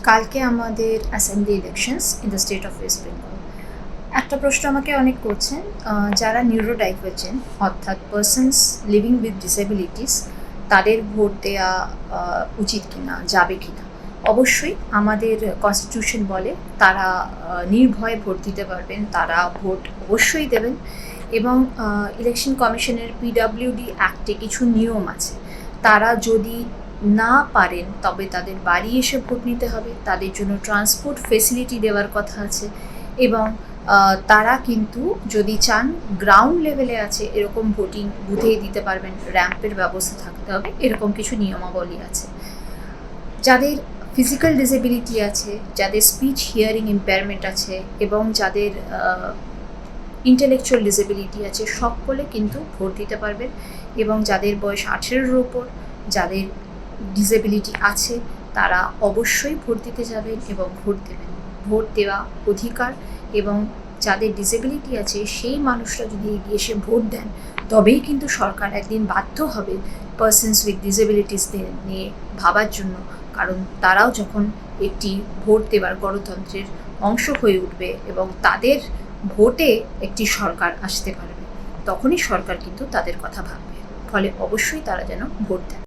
কালকে আমাদের assembly elections in the state of West Bengal. একটা প্রশ্ন আমাকে অনেক করছেন, যারা নিউরোডাইভার্জেন্ট অর্থাৎ পার্সনস লিভিং উইথ ডিসেবিলিটিস, তাদের ভোট দেওয়া উচিত কিনা, যাবে কিনা। অবশ্যই আমাদের কনস্টিটিউশন বলে তারা নির্ভয়ে ভোট দিতে পারবেন, তারা ভোট অবশ্যই দেবেন। এবং ইলেকশন কমিশনের পিডাব্লিউডি অ্যাক্টে কিছু নিয়ম আছে, তারা যদি না পারেন তবে তাদের বাড়ি এসে ভোট নিতে হবে, তাদের জন্য ট্রান্সপোর্ট ফেসিলিটি দেওয়ার কথা আছে, এবং তারা কিন্তু যদি চান গ্রাউন্ড লেভেলে আছে এরকম ভোটিং বুথেই দিতে পারবেন, র্যাম্পের ব্যবস্থা থাকতে হবে, এরকম কিছু নিয়মাবলী আছে। যাদের ফিজিক্যাল ডিসেবিলিটি আছে, যাদের স্পিচ হিয়ারিং ইম্পেয়ারমেন্ট আছে এবং যাদের ইন্টেলেকচুয়াল ডিসেবিলিটি আছে, সকলে কিন্তু ভোট দিতে পারবেন। এবং যাদের বয়স 18-এর ওপর, যাদের ডিসেবিলিটি আছে, তারা অবশ্যই ভোট দিতে যাবেন এবং ভোট দেবেন। ভোট দেওয়া অধিকার, এবং যাদের ডিসেবিলিটি আছে সেই মানুষরা যদি এগিয়ে এসে ভোট দেন, তবেই কিন্তু সরকার একদিন বাধ্য হবে পার্সনস উইথ ডিসেবিলিটিসদের নিয়ে ভাবার জন্য, কারণ তারাও যখন একটি ভোট দেওয়ার গণতন্ত্রের অংশ হয়ে উঠবে এবং তাদের ভোটে একটি সরকার আসতে পারবে, তখনই সরকার কিন্তু তাদের কথা ভাববে। ফলে অবশ্যই তারা যেন ভোট দেন।